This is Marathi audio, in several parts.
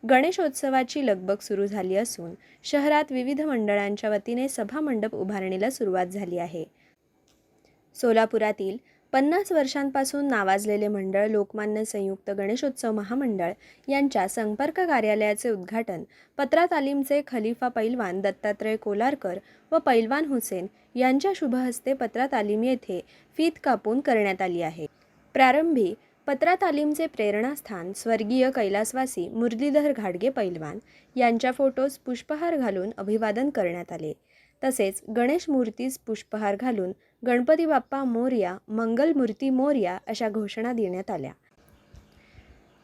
गणेशोत्सवाची लगबग सुरू झाली असून शहरात विविध मंडळांच्या वतीने सभा मंडप उभारणीला सुरुवात झाली आहे। सोलापुरातील 50 वर्षांपासून नावाजलेले मंडळ लोकमान्य संयुक्त गणेशोत्सव महामंडळ यांच्या संपर्क कार्यालयाचे उद्घाटन पत्रा तालीमचे खलिफा पैलवान दत्तात्रय कोलारकर व पैलवान हुसेन यांच्या शुभहस्ते पत्रा तालीम येथे फीत कापून करण्यात आली आहे। प्रारंभी पत्रा तालीमचे प्रेरणास्थान स्वर्गीय कैलासवासी मुरलीधर घाडगे पैलवान यांच्या फोटोस पुष्पहार घालून अभिवादन करण्यात आले। तसेच गणेश मूर्तीस पुष्पहार घालून गणपती बाप्पा मोरया, मंगल मूर्ती मोरया अशा घोषणा देण्यात आल्या।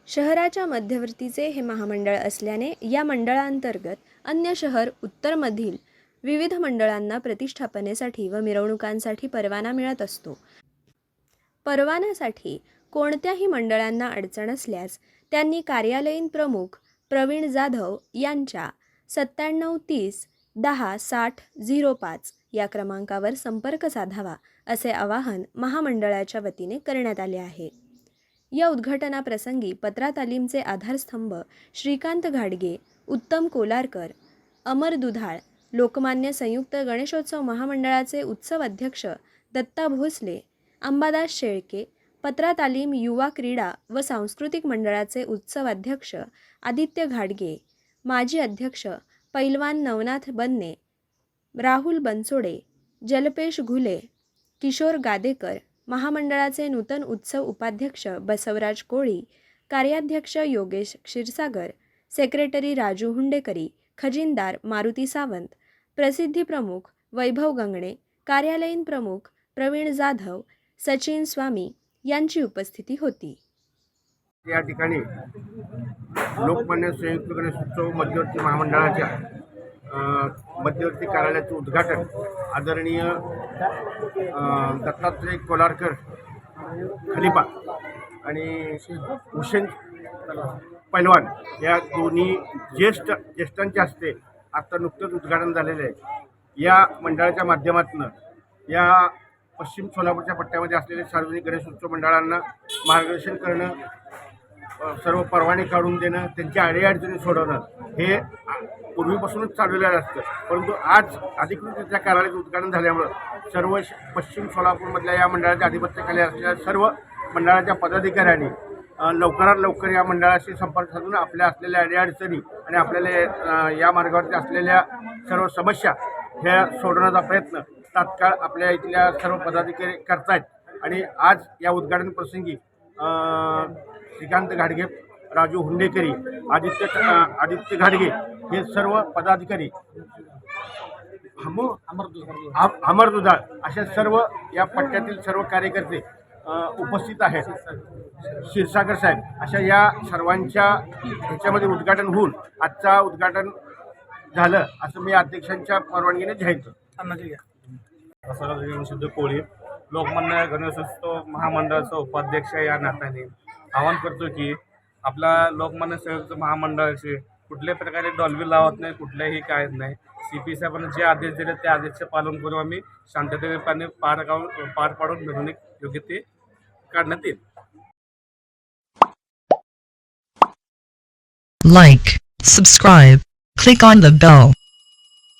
शहराच्या मध्यवर्तीचे हे महामंडळ असल्याने या मंडळांतर्गत अन्य शहर उत्तरमधील विविध मंडळांना प्रतिष्ठापनेसाठी व मिरवणुकांसाठी परवाना मिळत असतो। परवान्यासाठी कोणत्याही मंडळांना अडचण असल्यास त्यांनी कार्यालयीन प्रमुख प्रवीण जाधव यांच्या 9730 10 60 05 या क्रमांकावर संपर्क साधावा असे आवाहन महामंडळाच्या वतीने करण्यात आले आहे। या उद्घाटनाप्रसंगी पत्रा तालीमचे आधारस्तंभ श्रीकांत घाडगे, उत्तम कोलारकर, अमर दुधाळ, लोकमान्य संयुक्त गणेशोत्सव महामंडळाचे उत्सव अध्यक्ष दत्ता भोसले, अंबादास शेळके, पत्रा तालीम युवा क्रीडा व सांस्कृतिक मंडळाचे उत्सव अध्यक्ष आदित्य घाडगे, माजी अध्यक्ष पैलवान नवनाथ बन्ने, राहुल बनसोडे, जलपेश घुले, किशोर गादेकर, महामंडळाचे नूतन उत्सव उपाध्यक्ष बसवराज कोळी, कार्याध्यक्ष योगेश क्षीरसागर, सेक्रेटरी राजू हुंडेकरी, खजिनदार मारुती सावंत, प्रसिद्धी प्रमुख वैभव गंगणे, कार्यालयीन प्रमुख प्रवीण जाधव, सचिन स्वामी यांची उपस्थिती होती। या ठिकाणी लोकमान्य संयुक्त गणेशोत्सव मध्यवर्ती महामंडळाच्या मध्यवर्ती कार्यालयाचे उद्घाटन आदरणीय दत्तात्रय कोलारकर खलिफा आणि हुसेन पैलवान या दोन्ही ज्येष्ठांच्या हस्ते आता नुकतंच उद्घाटन झालेलं आहे। या मंडळाच्या माध्यमातून या पश्चिम सोलापूरच्या पट्ट्यामध्ये असलेल्या सार्वजनिक गणेशोत्सव मंडळांना मार्गदर्शन करणं, सर्व परवाने काढून देणं, त्यांच्या अडीअडचणी सोडवणं हे पूर्वीपासूनच चालवलेलं असतं। परंतु आज अधिकृतरित्या कार्यालयाचं उद्घाटन झाल्यामुळं सर्व पश्चिम सोलापूरमधल्या या मंडळाच्या आधिपत्याखाली असलेल्या सर्व मंडळाच्या पदाधिकाऱ्यांनी लवकरात लवकर या मंडळाशी संपर्क साधून आपल्या असलेल्या अडीअडचणी आणि आपल्याला या मार्गावरती असलेल्या सर्व समस्या ह्या सोडवण्याचा प्रयत्न तात्काळ आपल्या इथल्या सर्व पदाधिकारी करतायत। आणि आज या उद्घाटन प्रसंगी श्रीकांत घाडगे, राजू हुंडेकरी, आदित्य घाडगे हे सर्व पदाधिकारी, अमर दुधाळ अशा सर्व या पट्ट्यातील सर्व कार्यकर्ते उपस्थित आहेत। क्षीरसागर साहेब अशा या सर्वांच्या ह्याच्यामध्ये उद्घाटन होऊन आजचा उद्घाटन झालं असं मी अध्यक्षांच्या परवानगीने जाहीर करतो। सिद्ध कोळी लोकमान्य गणेशोत्सव महामंडळाचा उपाध्यक्ष या नात्याने आवाहन करतो की आपला लोकमान्य संयुक्त महामंडळाचे कुठल्याही प्रकारे डॉल्बी लावत नाही, कुठल्याही काय नाही। CP साहेबांनी जे आदेश दिले त्या आदेशाचे पालन करून आम्ही शांततेने पार पाडून मिरवणूक योग्य ते काढण्यात येईल। Like, subscribe, click on the bell.